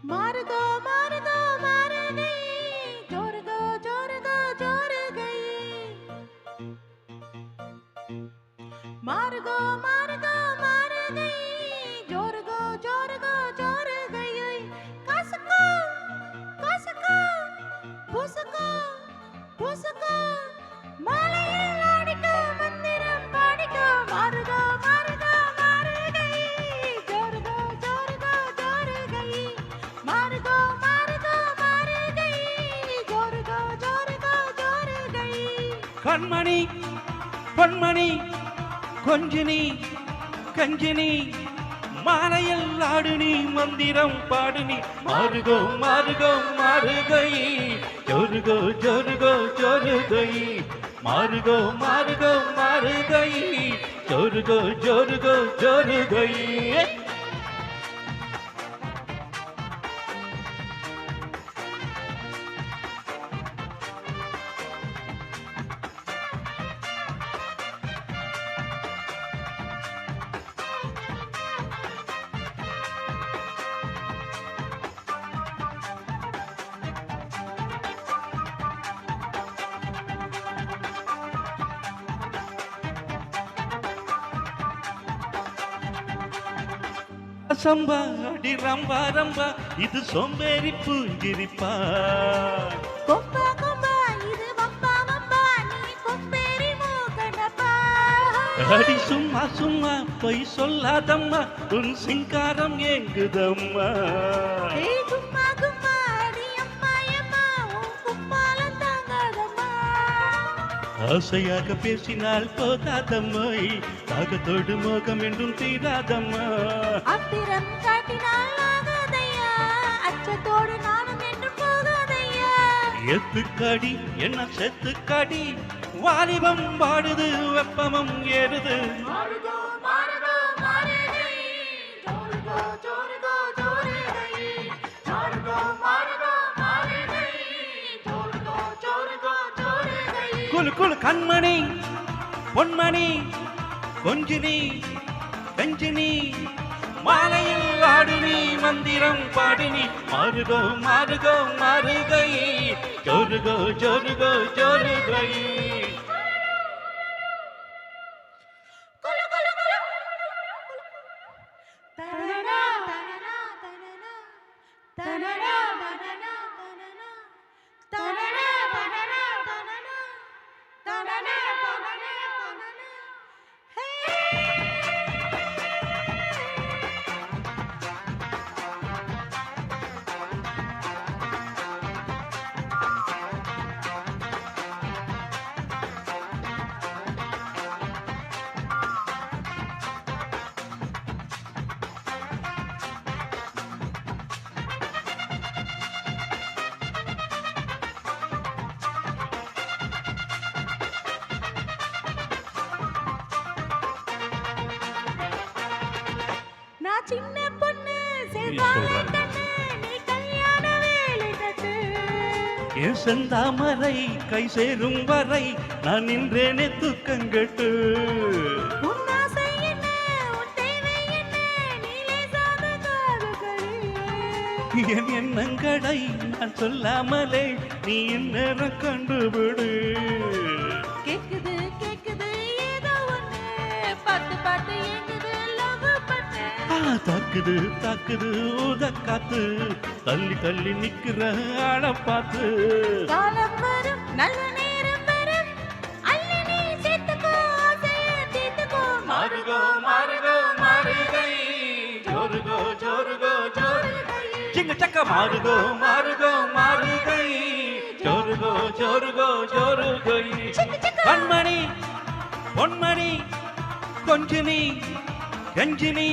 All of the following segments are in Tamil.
मार्गो मार्गो मार गई जोर गो जोर गई मार्गो मार्गो मार गई जोर गई कसको कसको புசுக்கு புசுக்கு மாலையில் ஆடிக்கோ மந்திரம் பாடிக்கோ மாறுகோ மாறுகோ மாறுகை ஜோருகோ ஜோருகோ ஜோருகை மாறுகோ மாறுகோ மாறுகை ஜோருகோ ஜோருகோ ஜோருகை கண்மணி பொன்மணி கொஞ்சினி கஞ்சினி மாலையில் ஆடுனி மந்திரம் பாடுனி மாறுகோ மாறுகோ மாறுகை ஜோருகோ ஜோருகோ ஜோருகை மாறுகோ மாறுகோ மாறுகை ஜோருகோ ஜோருகோ ஜோருகை சம்பா அடி ரம்பா ரம்பா இது சோம்பேறி பூஞ்சிரிப்பா கொம்பா கொம்பா இது வம்பா வம்பா நீ கொம்பேரி மூகனப்பா அடி சும்மா சும்மா பொய் சொல்லாதம்மா உன் சிங்காரம் ஏங்குதம்மா ஏய் கும்மா கும்மா அடி அம்மா அம்மா உன் கும்மாலம் தாங்காதம்மா ஆசையாக பேசினால் போதாதம்மை தாகத்தோடு மோகம் என்றும் தீராதம்மா அத்திரம் காட்டினால் ஆகாதையா அச்சத்தோடு நானும் என்று போகாதையா எத்துக்காடி என்ன செத்துக்காடி வாலிபம் பாடுது வெப்பமும் ஏறுது மாறுகோ மாறுகோ மாறுகை ஜோருகோ ஜோருகோ ஜோருகை மாறுகோ மாறுகோ மாறுகை ஜோருகோ ஜோருகோ ஜோருகை குலு குலு கண்மணி பொன்மணி கொஞ்சினி கஞ்சினி மாலையில் ஆடுனி மந்திரம் பாடினி மாறுகோ மாறுகோ மாறுகை ஜோருகோ ஜோருகோ ஜோருகை குலு குலு குலு தனனா தனனா தனனா தனனா தனனா தனனா தனனா தனனா தனனா தனனா தனனா நான் சின்ன பொண்ணு சேவால கண்ணு நீ கல்யாண வேலை கட்டு என் செந்தாமரை கை சேரும் வரை நான் நின்றேனே தூக்கங்கட்டு உன் ஆசை என்ன உன் தேவை என்ன நீலே சாத காதுகளே என் எண்ணங்களை நான் சொல்லாமலே நீ என்ன கண்டுபிடு கேக்குது கேக்குது ஏதோ ஒண்ணு பார்த்து பார்த்து எங்குது லவ் பண்ணு தாக்குது தாக்குது ஊத காத்து தள்ளி தள்ளி நிக்கிற ஆள பார்த்து காலம் வரும் நல்ல நேரம் வரும் அள்ளி நீ சேர்த்துக்கோ ஆசைய தீர்த்துக்கோ மாறுகோ மாறுகோ மாறுகை ஜோருகோ ஜோருகோ ஜோருகை சிங்க சக்க மாறுகோ மாறுகோ மாறுகை ஜோருகோ ஜோருகோ ஜோருகை கண்மணி பொன்மணி கொஞ்சினி கஞ்சினி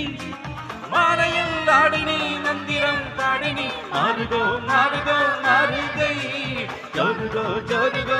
மாலையில் ஆடினி மந்திரம் பாடினி மாறுகோ மாறுகோ மாறுகை ஜோருகோ ஜோருகோ